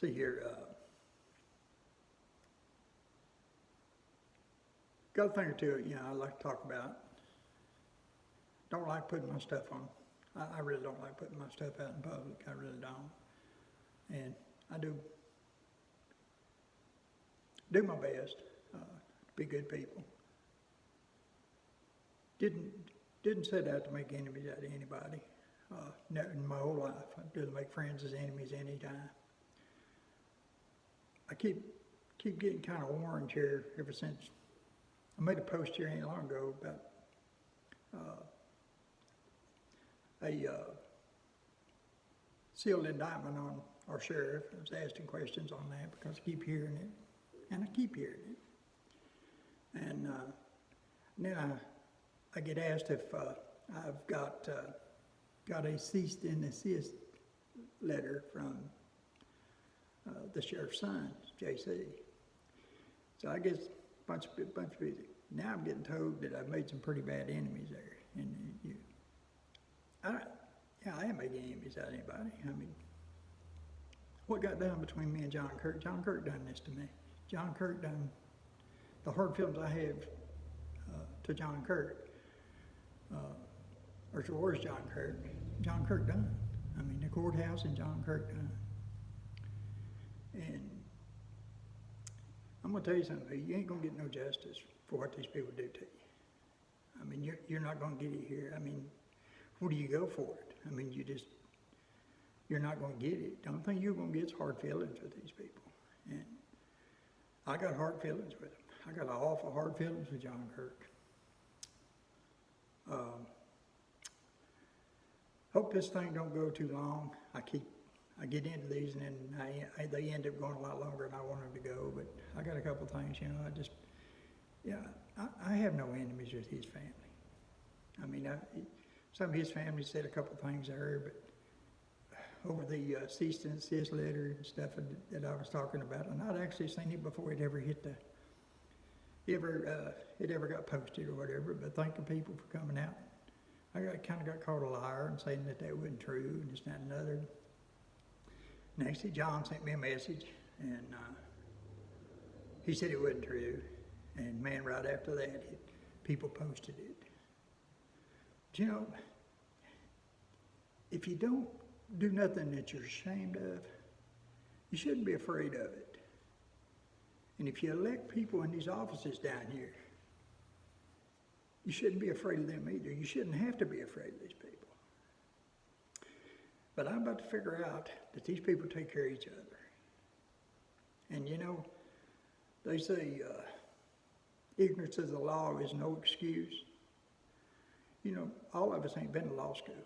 See here, got a thing or two, I like to talk about. Don't like putting my stuff on. I really don't like putting my stuff out in public. I really don't. And I do my best to be good people. Didn't set out to make enemies out of anybody. Never in my whole life. I didn't make friends as enemies anytime. I keep getting kind of orange here ever since I made a post here ain't long ago about a sealed indictment on our sheriff. I was asking questions on that because I keep hearing it, and I keep hearing it. And then I get asked if I've got a cease and desist letter from the sheriff's son, JC. So I guess a bunch of people. Now I'm getting told that I've made some pretty bad enemies there. And I ain't making enemies out of anybody. I mean, what got done between me and John Kirk? John Kirk done this to me. John Kirk done the hard feelings I have to John Kirk. Or towards John Kirk. John Kirk done. I mean, the courthouse and John Kirk done. And I'm gonna tell you something. You ain't gonna get no justice for what these people do to you. I mean, you're not gonna get it here. I mean, where do you go for it? I mean, you're not gonna get it. The only thing you're gonna get is hard feelings with these people. And I got hard feelings with them. I got awful hard feelings with John Kirk. Hope this thing don't go too long. I get into these and then they end up going a lot longer than I want them to go. But I got a couple things, I have no enemies with his family. I mean, some of his family said a couple things I heard, but over the cease and desist letter and stuff that I was talking about, and I'd actually seen it before it ever it ever got posted or whatever. But thanking people for coming out. I kind of got called a liar and saying that wasn't true and this, that, and another. Next, John sent me a message, and he said it wasn't true. And man, right after that, people posted it. But if you don't do nothing that you're ashamed of, you shouldn't be afraid of it. And if you elect people in these offices down here, you shouldn't be afraid of them either. You shouldn't have to be afraid of these people. But I'm about to figure out that these people take care of each other. And they say ignorance of the law is no excuse. All of us ain't been to law school.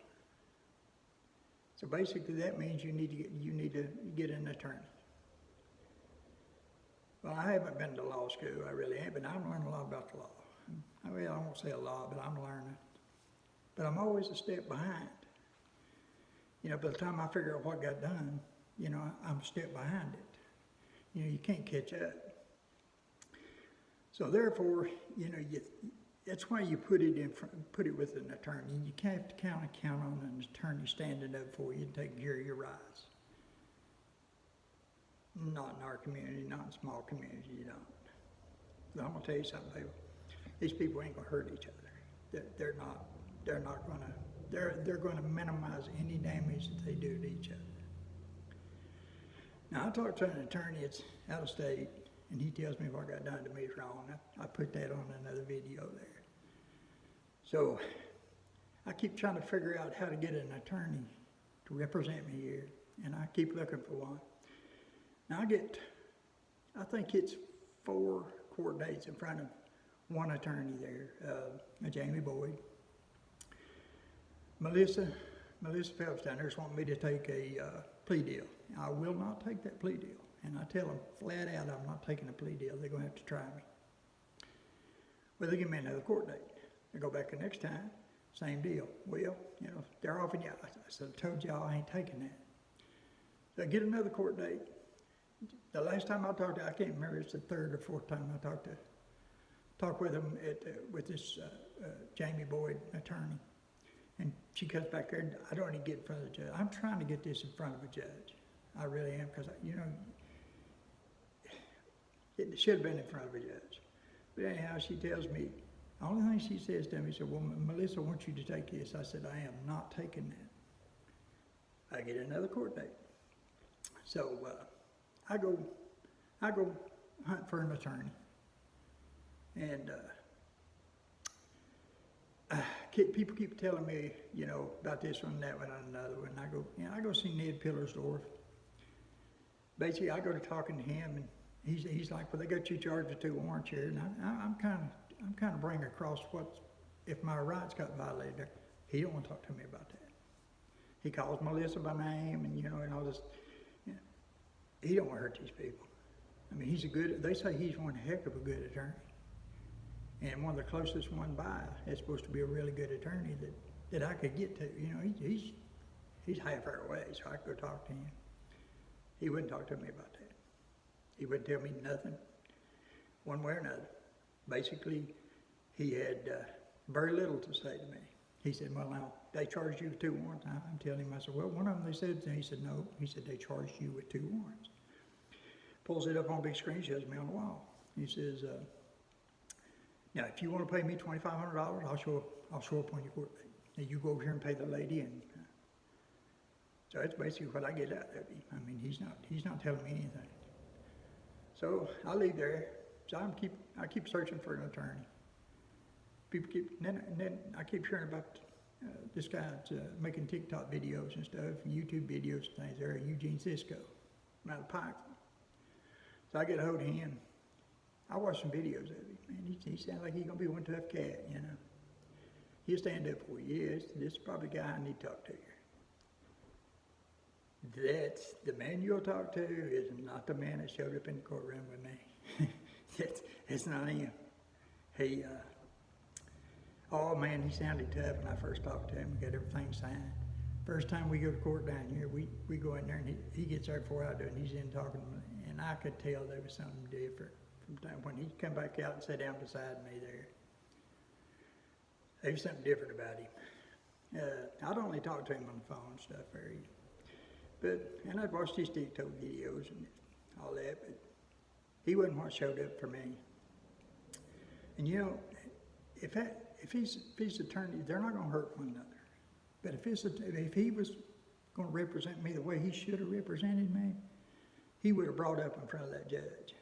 So basically that means you need to get an attorney. Well, I haven't been to law school, I really haven't, but I'm learning a lot about the law. I won't say a lot, but I'm learning. But I'm always a step behind. By the time I figure out what got done, I'm a step behind it. You can't catch up. So therefore, that's why you put it with an attorney. You can't have to count on an attorney standing up for you and taking care of your rights. Not in our community, not in small communities, you don't. But I'm gonna tell you something, people. These people ain't gonna hurt each other. They're gonna minimize any damage that they do to each other. Now I talked to an attorney that's out of state, and he tells me what got done to me is wrong. I put that on another video there. So I keep trying to figure out how to get an attorney to represent me here, and I keep looking for one. Now I think it's 4 court dates in front of one attorney there, Jamie Boyd. Melissa Phelps down there wants me to take a plea deal. I will not take that plea deal. And I tell them flat out I'm not taking a plea deal. They're going to have to try me. Well, they give me another court date. I go back the next time, same deal. Well, they're offering you. I said, I told y'all I ain't taking that. So I get another court date. The last time I talked to, I can't remember, it's the 3rd or 4th time I talked with them with this Jamie Boyd attorney. And she comes back there, and I don't even get in front of the judge. I'm trying to get this in front of a judge. I really am, because, it should have been in front of a judge. But anyhow, she tells me, the only thing she says to me, she said, well, Melissa, I want you to take this. I said, I am not taking that. I get another court date. So I go hunt for an attorney. And people keep telling me, about this one, that one, and another one. I go see Ned Pillersdorf. Basically, I go to talking to him, and he's like, well, they got you charged with 2 warrants here. And I'm kind of bringing across if my rights got violated there. He don't want to talk to me about that. He calls Melissa by name, and and all this. He don't want to hurt these people. I mean, they say he's one heck of a good attorney. And one of the closest one by is supposed to be a really good attorney that I could get to. He's half hour away, so I could go talk to him. He wouldn't talk to me about that. He wouldn't tell me nothing, one way or another. Basically, he had very little to say to me. He said, well, now, they charged you with 2 warrants. I'm telling him, I said, well, one of them they said, and he said, no. He said, they charged you with 2 warrants. Pulls it up on a big screen, shows me on the wall. He says, now, if you want to pay me $2,500, I'll show up on your court date. Now, you go over here and pay the lady, and so that's basically what I get out of him. I mean, he's not telling me anything. So I leave there. So I keep searching for an attorney. Then I keep hearing about this guy's making TikTok videos and stuff, YouTube videos and things there, Eugene Cisco, out of Pikeville. So I get a hold of him. I watch some videos of him, man. He sounds like he's gonna be one tough cat, He'll stand up for you. Yes, this is probably the guy I need to talk to. That's the man you'll talk to is not the man that showed up in the courtroom with me. It's not him. Oh man, he sounded tough when I first talked to him. We got everything signed. First time we go to court down here, we go in there and he gets there before I do, and he's in talking to me, and I could tell there was something different from the time when he come back out and sat down beside me there. There was something different about him. I'd only talk to him on the phone and stuff there, and I'd watched his TikTok videos and all that, but he wasn't what showed up for me. And if he's attorney, they're not going to hurt one another. But if he was going to represent me the way he should have represented me, he would have brought up in front of that judge.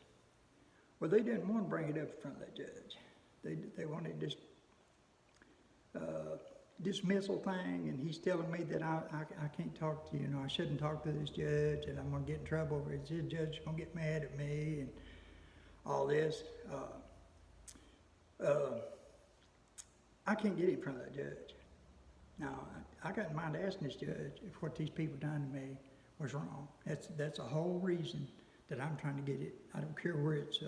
Well, they didn't want to bring it up in front of that judge. They wanted this dismissal thing, and he's telling me that I can't talk to I shouldn't talk to this judge, and I'm going to get in trouble over it. This judge is going to get mad at me and all this. I can't get in front of that judge. Now, I got in mind asking this judge if what these people done to me was wrong. That's the whole reason that I'm trying to get it. I don't care where it's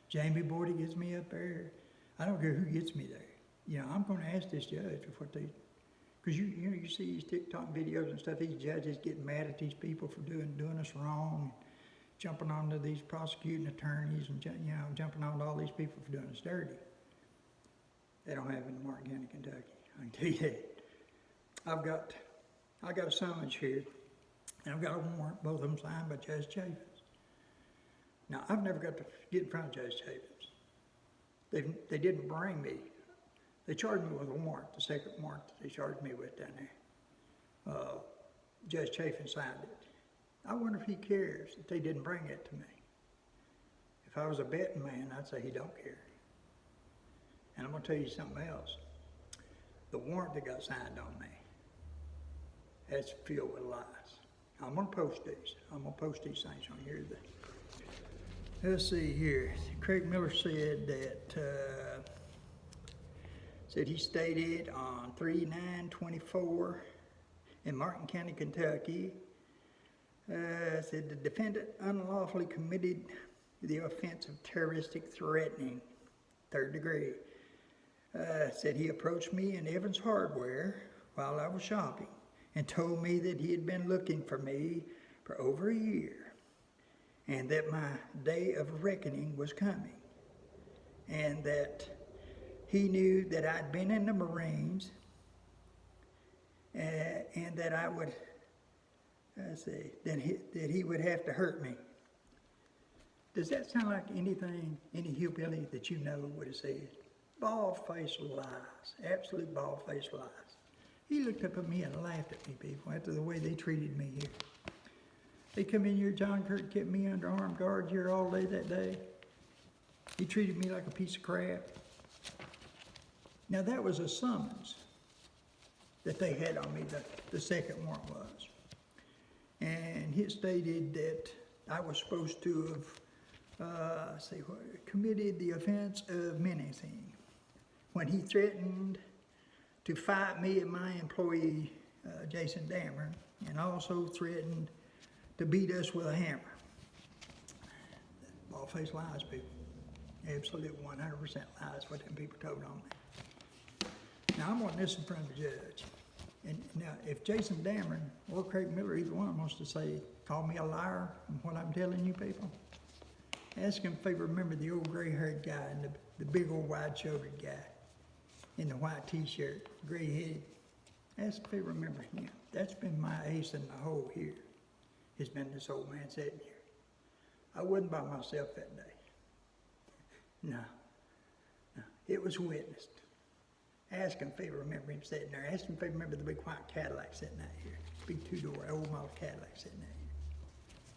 Jamie Bordy gets me up there. I don't care who gets me there. I'm going to ask this judge if what they, because you see these TikTok videos and stuff. These judges getting mad at these people for doing us wrong, jumping onto these prosecuting attorneys, and jumping onto all these people for doing us dirty. They don't have it in Martin County, Kentucky. I can tell you that. I got a summons here, and I've got a warrant, both of them signed by Judge Chaffins. Now, I've never got to get in front of Judge Chaffins. They didn't bring me. They charged me with a warrant, the second warrant that they charged me with down there. Judge Chaffins signed it. I wonder if he cares that they didn't bring it to me. If I was a betting man, I'd say he don't care. And I'm going to tell you something else. The warrant that got signed on me, that's filled with lies. I'm going to post these. I'm going to post these things on here. Let's see here. Craig Miller said that, said he stated on 3/9/24 in Martin County, Kentucky, said the defendant unlawfully committed the offense of terroristic threatening, 3rd degree. Said he approached me in Evans Hardware while I was shopping and told me that he had been looking for me for over a year and that my day of reckoning was coming and that he knew that I'd been in the Marines and that I would I say, that he would have to hurt me. Does that sound like anything any hillbilly that you know would have said? Bald-faced lies, absolute bald-faced lies. He looked up at me and laughed at me, people, after the way they treated me here. They come in here, John Kirk kept me under armed guard here all day that day. He treated me like a piece of crap. Now that was a summons that they had on me, the second warrant was. And it stated that I was supposed to have committed the offense of menacing when he threatened to fight me and my employee, Jason Dameron, and also threatened to beat us with a hammer. Bald-faced lies, people. Absolute 100% lies what them people told on me. Now, I'm wanting this in front of the judge. And now, if Jason Dameron or Craig Miller, either one wants to say, call me a liar on what I'm telling you people, ask him if they remember the old gray-haired guy and the big old wide-shouldered guy in the white t-shirt, gray-headed. Ask if they remember him. That's been my ace in the hole here. Has been this old man sitting here. I wasn't by myself that day. No. It was witnessed. Ask him if they remember him sitting there. Ask him if they remember the big white Cadillac sitting out here. Big two-door, old model Cadillac sitting out here.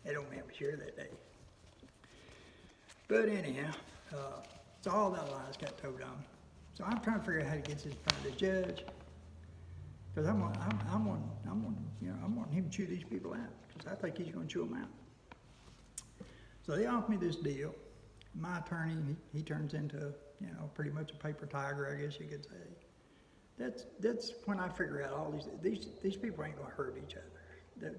That old man was here that day. But anyhow, so all that lies got told on. So I'm trying to figure out how to get this in front of the judge. Because I'm wanting him to chew these people out. Because I think he's going to chew them out. So they offered me this deal. My attorney, he turns into, pretty much a paper tiger, I guess you could say. That's when I figure out all these people ain't going to hurt each other.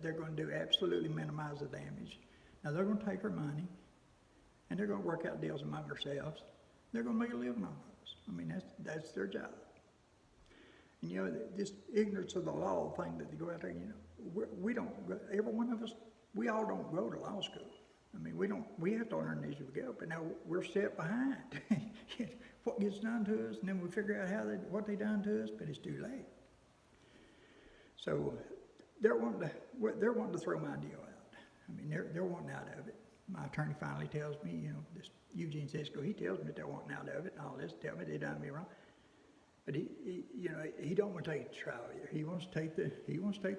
They're going to do absolutely minimize the damage. Now they're going to take our money, and they're going to work out deals among themselves. They're going to make a living off of us. I mean, that's their job. And this ignorance of the law thing that they go out there, we don't, every one of us, we all don't go to law school. I mean, we have to learn these as we go, but now we're set behind what gets done to us, and then we figure out what they done to us, but it's too late. So they're wanting to throw my deal out. I mean, they're wanting out of it. My attorney finally tells me, this Eugene Cisco, he tells me they're wanting out of it and all this, tell me they done me wrong. But he don't want to take it to trial either. He wants to take the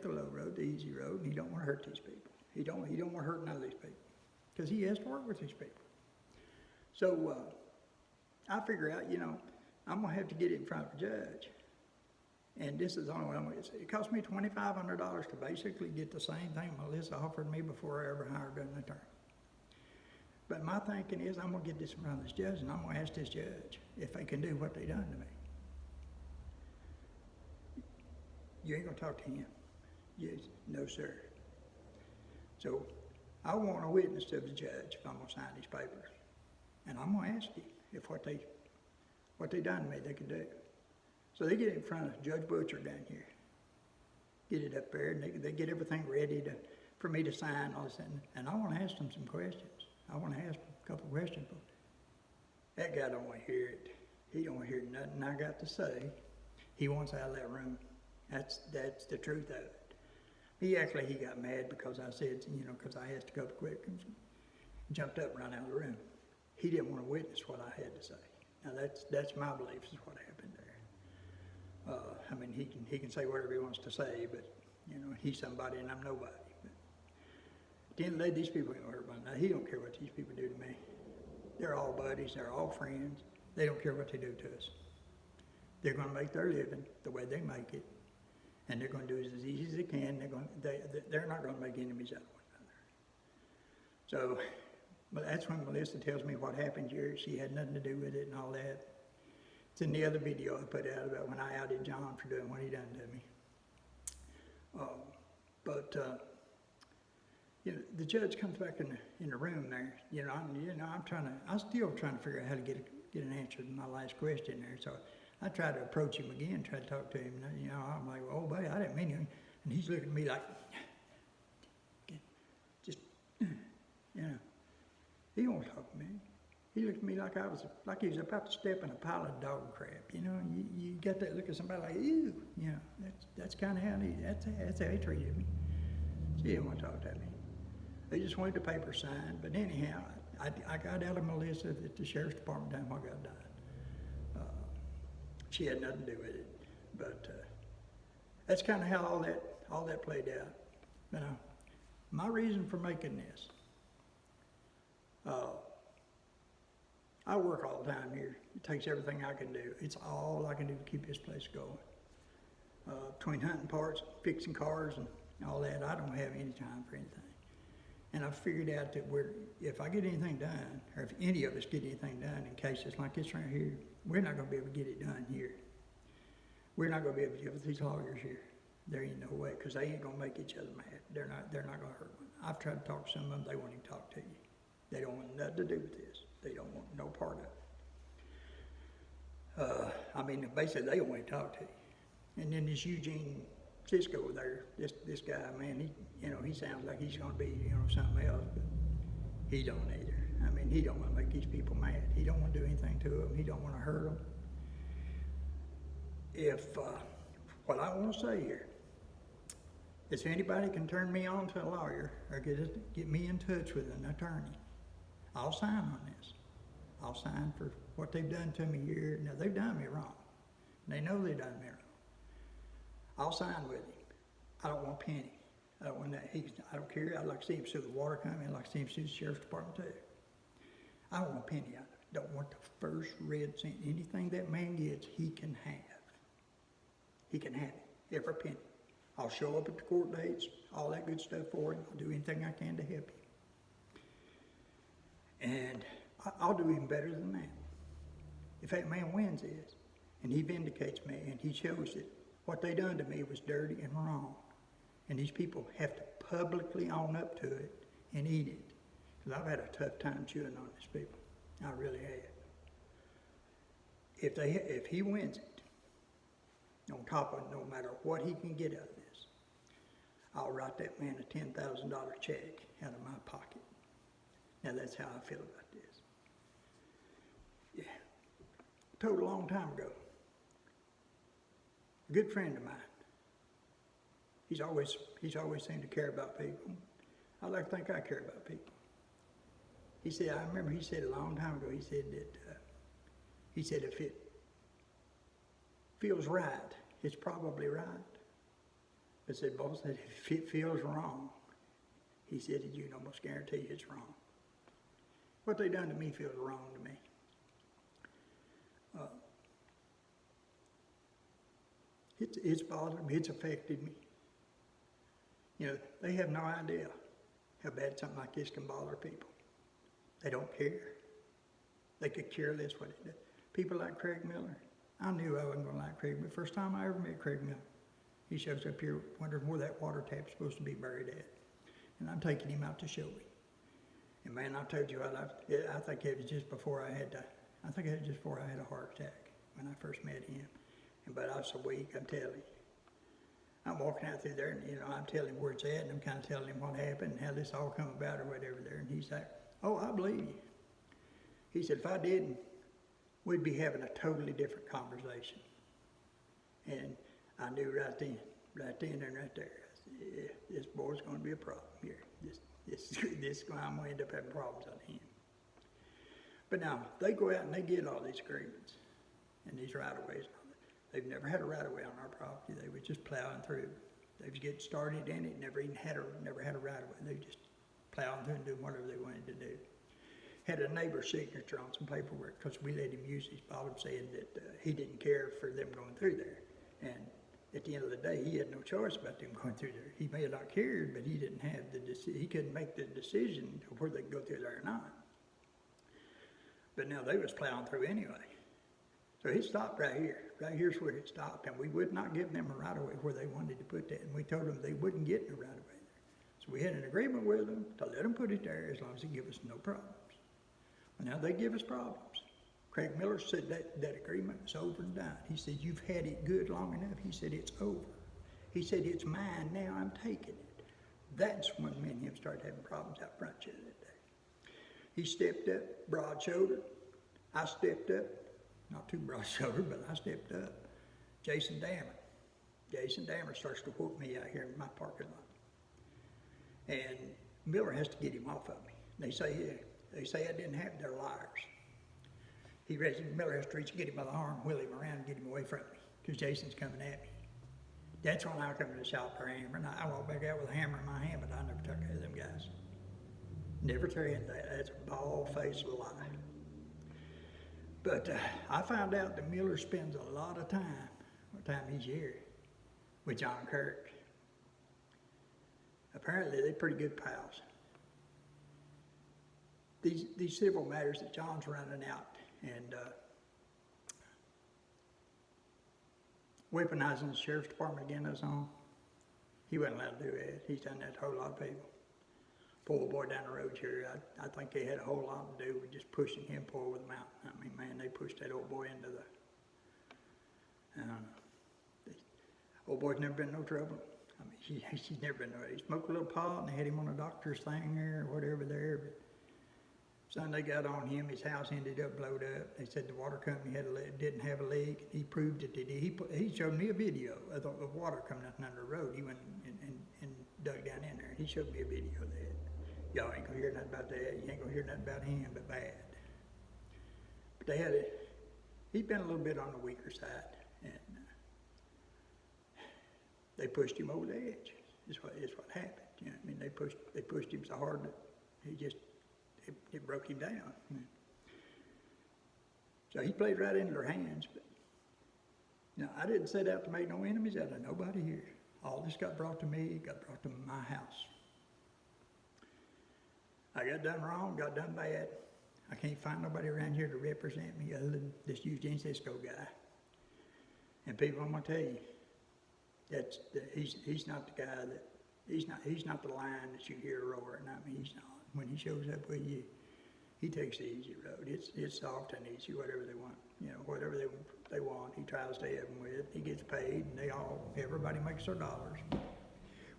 low road, the easy road, and he don't want to hurt these people. He don't want to hurt none of these people, because he has to work with these people. So I figure out, I'm gonna have to get it in front of a judge, and this is the only way I'm gonna say. It cost me $2,500 to basically get the same thing Melissa offered me before I ever hired an attorney. But my thinking is, I'm gonna get this in front of this judge, and I'm gonna ask this judge if they can do what they done to me. You ain't gonna talk to him? Yes, no, sir. So I want a witness to the judge if I'm gonna sign these papers, and I'm gonna ask him if what they done to me they can do. So they get it in front of Judge Butcher down here, get it up there, and they get everything ready for me to sign all this, and I want to ask them some questions. I want to ask them a couple of questions. But that guy don't want to hear it. He don't want to hear nothing I got to say. He wants out of that room. That's the truth of it. He actually got mad because I said, because I asked a couple of questions, jumped up and ran out of the room. He didn't want to witness what I had to say. Now that's my belief is what happened there. I mean, he can say whatever he wants to say, but he's somebody and I'm nobody. But at the end of the day, these people ain't gonna hurt me. Now he don't care what these people do to me. They're all buddies. They're all friends. They don't care what they do to us. They're gonna make their living the way they make it. And they're going to do it as easy as they can. They're not going to make enemies out of one another. So, but that's when Melissa tells me what happened here. She had nothing to do with it and all that. It's in the other video I put out about when I outed John for doing what he done to me. The judge comes back in the room there. I'm still trying to figure out how to get an answer to my last question there. So I tried to approach him again, try to talk to him. I'm like, oh, buddy, I didn't mean it. And he's looking at me like, he won't talk to me. He looked at me like he was about to step in a pile of dog crap. You got that look at somebody like, ew. That's kind of how that's how he treated me. He didn't want to talk to me. They just wanted the paper signed. But anyhow, I got out of Melissa at the sheriff's department time while God died. She had nothing to do with it. But that's kind of how all that played out. You know, my reason for making this, I work all the time here. It takes everything I can do. It's all I can do to keep this place going. Between hunting parts, fixing cars, and all that, I don't have any time for anything. And I figured out that if I get anything done, or if any of us get anything done in cases like this right here, we're not going to be able to get it done here. We're not going to be able to get with these lawyers here. There ain't no way, because they ain't going to make each other mad. They're not going to hurt one. I've tried to talk to some of them. They won't even talk to you. They don't want nothing to do with this. They don't want no part of it. I mean, basically, they don't want to talk to you. And then this Eugene Cisco there, this guy, man, he sounds like he's going to be, something else, but he don't either. I mean, he don't want to make these people mad. He don't want to do anything to them. He don't want to hurt them. What I want to say here is if anybody can turn me on to a lawyer or get me in touch with an attorney, I'll sign on this. I'll sign for what they've done to me here. Now, they've done me wrong. They know they've done me wrong. I'll sign with him. I don't want a penny. I don't want that. I don't care. I'd like to see him sue the water company. I'd like to see him sue the sheriff's department too. I don't want a penny out of it. Don't want the first red cent. Anything that man gets, he can have. He can have it. Every penny. I'll show up at the court dates, all that good stuff for him. I'll do anything I can to help him. And I'll do even better than that. If that man wins this, and he vindicates me, and he shows that what they done to me was dirty and wrong, and these people have to publicly own up to it and eat it. Because I've had a tough time chewing on these people. I really have. If he wins it, on top of no matter what he can get out of this, I'll write that man a $10,000 check out of my pocket. Now that's how I feel about this. Yeah. I told a long time ago, a good friend of mine, he's always seemed to care about people. I like to think I care about people. He said, I remember he said a long time ago, he said if it feels right, it's probably right. But said, boss said, if it feels wrong, he said, you can almost guarantee it's wrong. What they done to me feels wrong to me. It's bothered me, it's affected me. They have no idea how bad something like this can bother people. They don't care. They could care less what it did. People like Craig Miller. I knew I wasn't going to like Craig Miller. First time I ever met Craig Miller. He shows up here wondering where that water tap's supposed to be buried at. And I'm taking him out to show him. And man, I told you, I think it was just before I had a heart attack when I first met him. But I was so weak, I'm telling you. I'm walking out through there and, I'm telling him where it's at and I'm kind of telling him what happened and how this all come about or whatever there. And he's like, oh, I believe you. He said, if I didn't, we'd be having a totally different conversation. And I knew right then and right there, I said, yeah, this boy's going to be a problem here. This I'm going to end up having problems on him. But now, they go out and they get all these agreements and these right-of-ways. They've never had a right-of-way on our property. They were just plowing through. They was getting started in it, never had a right-of-way. They just plowing through and doing whatever they wanted to do. Had a neighbor's signature on some paperwork because we let him use his bottom, saying that he didn't care for them going through there. And at the end of the day, he had no choice about them going through there. He may have not cared, but he didn't have he couldn't make the decision of where they could go through there or not. But now they was plowing through anyway. So he stopped right here. Right here's where it stopped. And we would not give them a right-of-way where they wanted to put that. And we told them they wouldn't get no right-of-way there. So we had an agreement with them to let them put it there as long as they give us no problems. Well, now they give us problems. Craig Miller said that agreement was over and done. He said, you've had it good long enough. He said, it's over. He said, it's mine now, I'm taking it. That's when me and him started having problems out front the other day. He stepped up, broad-shouldered. I stepped up. Not too broad-shouldered, but I stepped up. Jason Dammer starts to whoop me out here in my parking lot. And Miller has to get him off of me. They say I didn't have, they're liars. Miller has to reach, get him by the arm, wheel him around, and get him away from me, because Jason's coming at me. That's when I come to the shop for a hammer, and I walk back out with a hammer in my hand, but I never took care of them guys. Never tried that. That's a bald-faced lie. But I found out that Miller spends a lot of time, what time he's here, with John Kirk. Apparently, they're pretty good pals. These civil matters that John's running out and weaponizing the sheriff's department again is on. He wasn't allowed to do that. He's done that to a whole lot of people. Poor old boy down the road here, I think they had a whole lot to do with just pushing him poor over the mountain. I mean, man, they pushed that old boy into the, I don't know. Old boy's never been in no trouble. I mean, he's never been there. He smoked a little pot and they had him on a doctor's thing there or whatever there. But son, they got on him. His house ended up blowed up. They said the water company didn't have a leak. He proved it. He showed me a video of water coming out under the road. He went and dug down in there. He showed me a video of that. Y'all ain't gonna hear nothing about that. You ain't gonna hear nothing about him but bad. But they had it. He'd been a little bit on the weaker side, and they pushed him over the edge. Is what happened. You know what I mean? They pushed him so hard that it broke him down. So he played right into their hands. But now I didn't set out to make no enemies out of nobody here. All this got brought to me, got brought to my house. I got done wrong, got done bad. I can't find nobody around here to represent me other than this Eugene Cisco guy. And people, I'm gonna tell you, he's not the guy that he's not the lion that you hear roaring. I mean, he's not. When he shows up with you, he takes the easy road. It's soft and easy, whatever they want. You know, whatever they want, he tries to have them with. He gets paid, and everybody makes their dollars.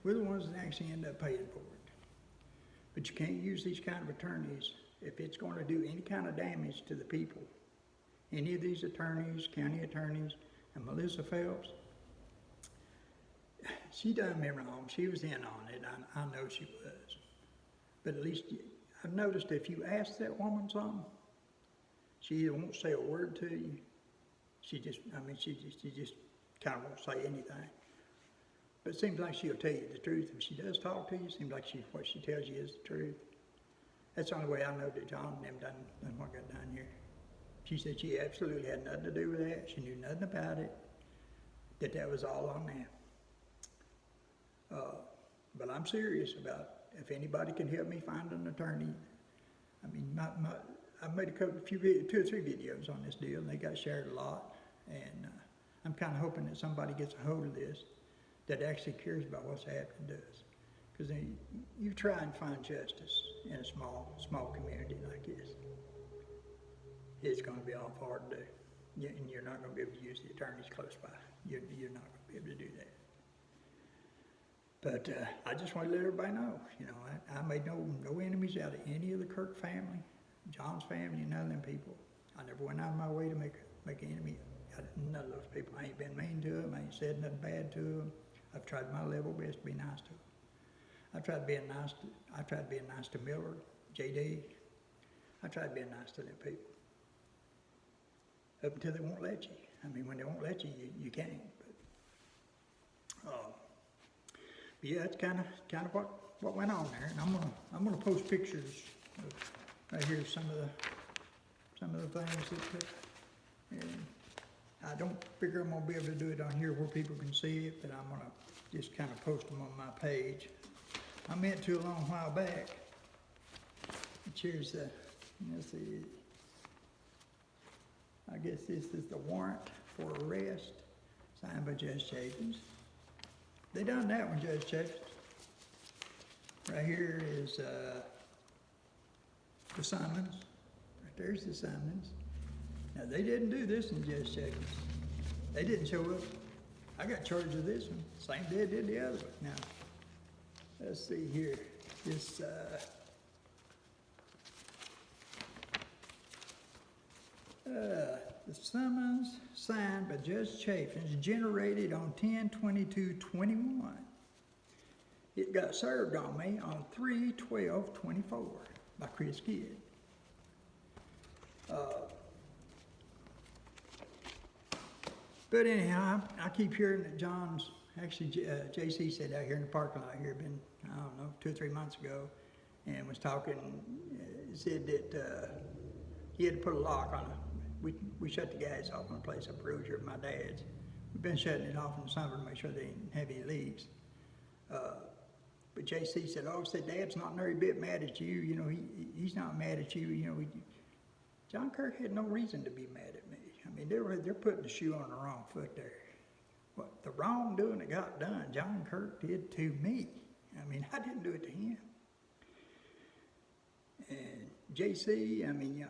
We're the ones that actually end up paying for it. But you can't use these kind of attorneys if it's going to do any kind of damage to the people. Any of these attorneys, county attorneys, and Melissa Phelps, she done me wrong. She was in on it. I know she was. But at least I've noticed if you ask that woman something, she either won't say a word to you. She just kind of won't say anything. But it seems like she'll tell you the truth. If she does talk to you, it seems like what she tells you is the truth. That's the only way I know that John and them done what got done here. She said she absolutely had nothing to do with that. She knew nothing about it. That was all on them. But I'm serious about if anybody can help me find an attorney. I mean, I made two or three videos on this deal, and they got shared a lot. And I'm kind of hoping that somebody gets a hold of this that actually cares about what's happening to us. Because you try and find justice in a small community like this. It's going to be awful hard to do. And you're not going to be able to use the attorneys close by. You're not going to be able to do that. But I just want to let everybody know, you know, I made no enemies out of any of the Kirk family, John's family, none of them people. I never went out of my way to make an enemy out of none of those people. I ain't been mean to them. I ain't said nothing bad to them. I've tried my level best to be nice to them. I tried being nice to Miller, JD. I tried being nice to them people. Up until they won't let you. I mean, when they won't let you, you can't. But yeah, that's kind of what went on there. And I'm gonna post pictures of, right here, some of the things that. And I don't figure I'm gonna be able to do it on here where people can see it, but I'm gonna just kind of post them on my page. I meant to a long while back. Here's the, let's see. I guess this is the warrant for arrest, signed by Judge Chafins. They done that one, Judge Chafins. Right here is the summons. Right there's the summons. Now they didn't do this in Judge Chafins. They didn't show up. I got charged with this one. Same day I did the other one. Now, let's see here. This the summons signed by Judge Chafins generated on 10/22/21. It got served on me on 3/12/24 by Chris Kidd. But anyhow, I keep hearing that John's, actually JC said out here in the parking lot here, been, I don't know, 2 or 3 months ago, and was talking, said that he had to put a lock on it. We shut the gas off on a place up Rouge at my dad's. We've been shutting it off in the summer to make sure they didn't have any leaks. But JC said, said Dad's not very bit mad at you. You know, he's not mad at you. You know, John Kirk had no reason to be mad at me. I mean, they're putting the shoe on the wrong foot there. What the wrongdoing that got done, John Kirk did to me. I mean, I didn't do it to him. And JC, I mean,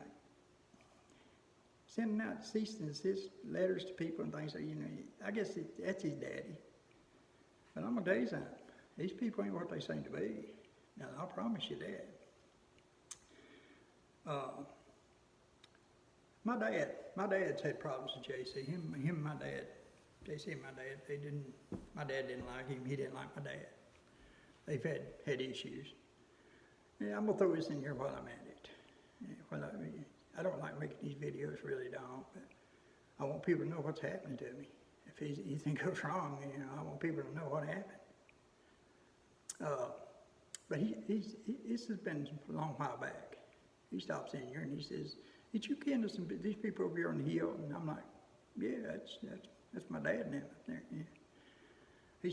sending out cease and desist letters to people and things like, you know, I guess that's his daddy. But I'm gonna tell you something. These people ain't what they seem to be. Now, I'll promise you that. My dad's had problems with JC. Him and my dad, JC and my dad, my dad didn't like him, he didn't like my dad. They've had issues. Yeah, I'm gonna throw this in here while I'm at it. I don't like making these videos, really don't, but I want people to know what's happening to me. If anything goes wrong, you know, I want people to know what happened. But this has been a long while back. He stops in here and he says, "Did you kin to these people over here on the hill?" And I'm like, "Yeah, that's my dad and them up there." Yeah. He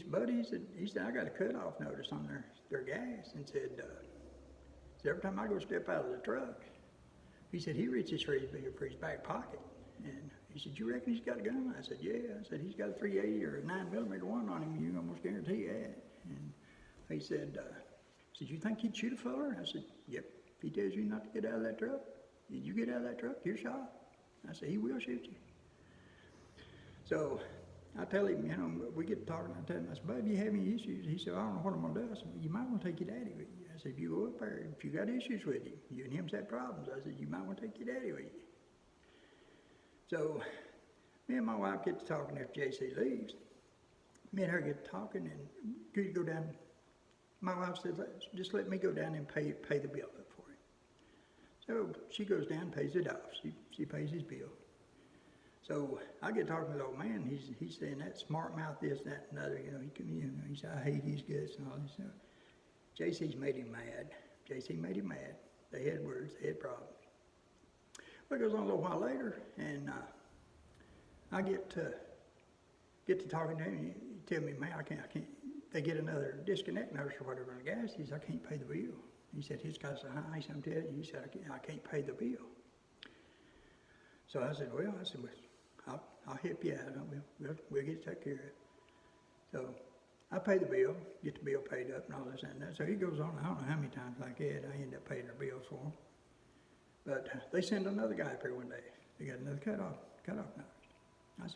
said, "I got a cutoff notice on their gas," and said, every time I go step out of the truck, he said he reaches for his back pocket, and he said, "You reckon he's got a gun?" I said, "Yeah." I said, "He's got a 380 or a 9mm one on him. You can almost guarantee that." And he said, "You think he'd shoot a feller?" I said, "Yep. If he tells you not to get out of that truck, you get out of that truck, you're shot." I said, "He will shoot you." So I tell him, you know, we get talking, I tell him, I said, "Bud, you have any issues?" He said, "I don't know what I'm gonna do." I said, "You might want to take your daddy with you." I said, "If you go up there, if you got issues with him, you and him's had problems," I said, "you might want to take your daddy with you." So me and my wife get to talking after JC leaves. Me and her get to talking, and we go down. My wife says, "Just let me go down and pay the bill up for him." So she goes down, pays it off. She pays his bill. So I get talking to the old man. He's saying that smart mouth, this, that, and other. You know, he said, "I hate his guts and all this stuff." JC's made him mad. JC made him mad. They had words. They had problems. Well, it goes on a little while later, and I get to talking to him. And he tell me, "Man, I can't. They get another disconnect notice or whatever on the gas." He said, "I can't pay the bill." He said, "His guy's so high." I'm telling you. He said, I can't pay the bill." So I said, "Well, I'll help you out. We'll get it taken care of." So I pay the bill, get the bill paid up and all this and that. So he goes on, I don't know how many times like that, I end up paying their bills for him. But they send another guy up here one day. They got another cutoff notice.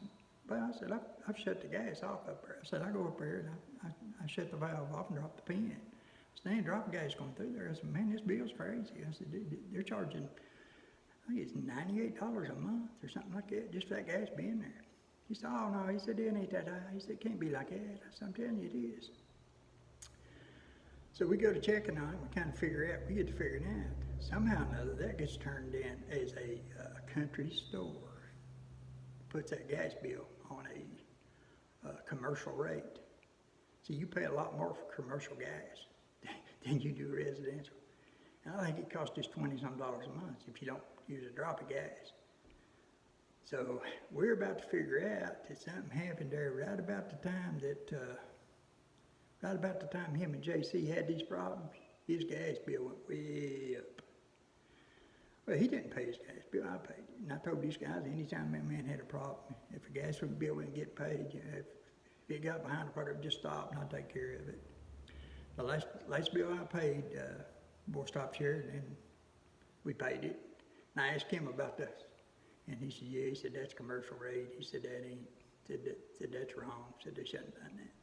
I said, I've shut the gas off up there. I said, I go up there and I shut the valve off and drop the pin. I said, "Ain't drop gas going through there." I said, "Man, this bill's crazy." I said, "They're charging, I think it's $98 a month or something like that, just for that gas being there." He said, "Oh no," he said, "It ain't that high." He said, "It can't be like that." I said, "I'm telling you it is." So we go to checking on it, we kind of we get to figure it out. Somehow or another, that gets turned in as a country store. Puts that gas bill on a commercial rate. So you pay a lot more for commercial gas than you do residential. And I think it costs us $20-some a month if you don't use a drop of gas. So we're about to figure out that something happened there right about the time him and JC had these problems. His gas bill went way up. Well, he didn't pay his gas bill, I paid it. And I told these guys, anytime that man had a problem, if a gas bill wouldn't get paid, if it got behind or whatever, just stop and I'll take care of it. The last bill I paid, boy stopped here and we paid it. And I asked him about this. And he said, "Yeah," he said, "that's commercial rate." He said, "That ain't," said, "That's wrong." Said, "They shouldn't have done that."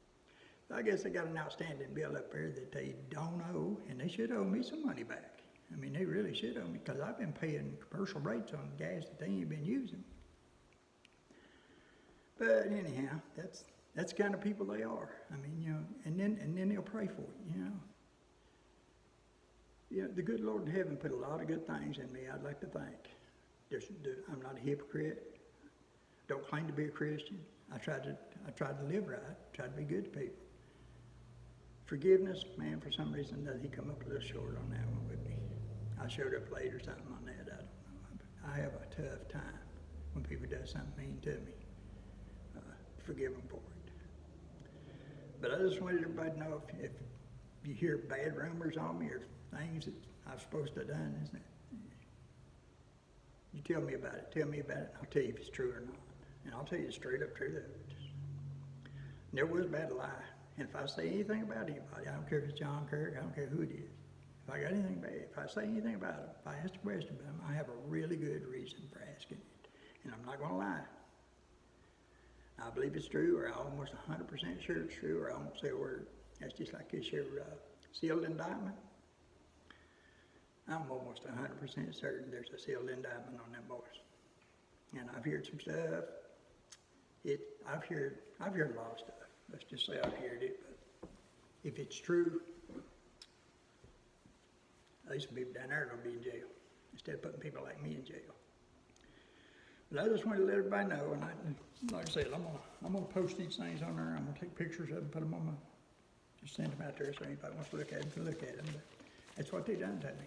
So I guess they got an outstanding bill up there that they don't owe, and they should owe me some money back. I mean, they really should owe me, because I've been paying commercial rates on gas that they ain't been using. But anyhow, That's the kind of people they are. I mean, you know, and then they'll pray for you, you know. You know, the good Lord in heaven put a lot of good things in me, I'd like to think. I'm not a hypocrite. Don't claim to be a Christian. I tried to live right, tried to be good to people. Forgiveness, man, for some reason, he come up a little short on that one with me. I showed up late or something on that, I don't know. I have a tough time when people do something mean to me. Forgive them for it. But I just wanted everybody to know if you hear bad rumors on me or things that I'm supposed to have done, isn't it? You tell me about it. Tell me about it, and I'll tell you if it's true or not. And I'll tell you the straight up truth of it. Never was bad to lie. And if I say anything about anybody, I don't care if it's John Kirk, I don't care who it is. If I got anything bad, if I say anything about them, if I ask a question about them, I have a really good reason for asking it. And I'm not going to lie. I believe it's true, or I'm almost 100% sure it's true, or I won't say a word. That's just like this here sealed indictment. I'm almost 100% certain there's a sealed indictment on them boys. And I've heard some stuff. I've heard a lot of stuff. Let's just say I've heard it, but if it's true, these people down there are going to be in jail instead of putting people like me in jail. But I just wanted to let everybody know, and like I said, I'm gonna post these things on there. I'm gonna take pictures of them, put them on just send them out there so anybody wants to look at them can look at them. But that's what they done to me.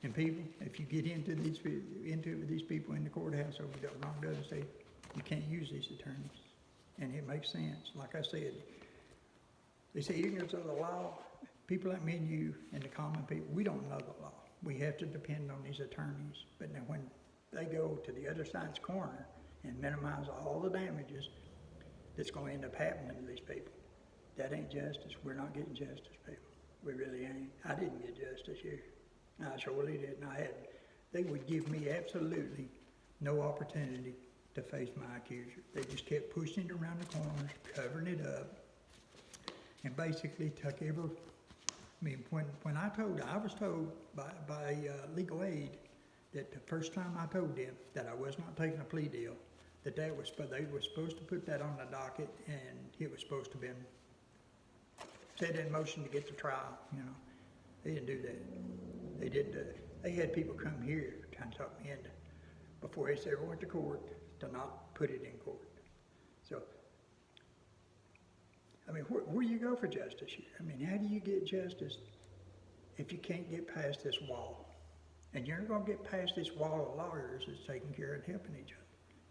And people, if you get into it with these people in the courthouse over the wrong doesn't say you can't use these attorneys, and it makes sense. Like I said, they say ignorance of the law. People like me and you and the common people, we don't know the law. We have to depend on these attorneys. But now when they go to the other side's corner and minimize all the damages that's going to end up happening to these people, that ain't justice. We're not getting justice, people. We really ain't. I didn't get justice here. I surely didn't. They would give me absolutely no opportunity to face my accuser. They just kept pushing it around the corners, covering it up, and basically took every. I mean, when I was told by legal aid that the first time I told them that I was not taking a plea deal, that they were supposed to put that on the docket, and it was supposed to have been set in motion to get the trial. You know, they didn't do that. They didn't do it. They had people come here trying to talk me into before they ever went to court to not put it in court. So, I mean, where do you go for justice here? I mean, how do you get justice if you can't get past this wall? And you're not going to get past this wall of lawyers that's taking care of helping each other.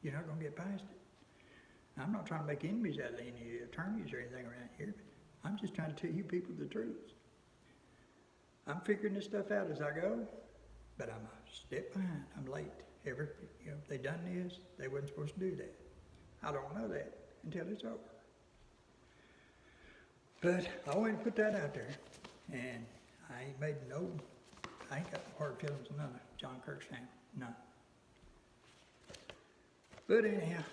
You're not going to get past it. Now, I'm not trying to make enemies out of any attorneys or anything around here, but I'm just trying to tell you people the truth. I'm figuring this stuff out as I go, but I'm a step behind. I'm late. They done this, they wasn't supposed to do that. I don't know that until it's over. But I wanted to put that out there, and I ain't got hard feelings on none of John Kirk's family, none. But anyhow,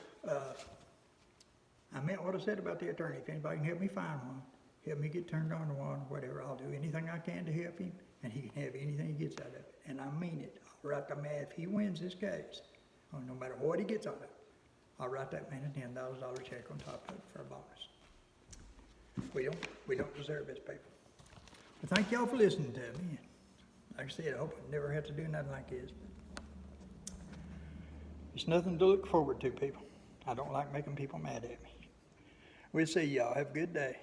I meant what I said about the attorney. If anybody can help me find one, help me get turned on to one, whatever, I'll do anything I can to help him, and he can have anything he gets out of it. And I mean it. I'll write the man, if he wins this case, or no matter what he gets out of it, I'll write that man a $10,000 check on top of it for a bonus. We don't deserve this, people. But thank y'all for listening to me. Like I said, I hope I never have to do nothing like this. But it's nothing to look forward to, people. I don't like making people mad at me. We'll see y'all. Have a good day.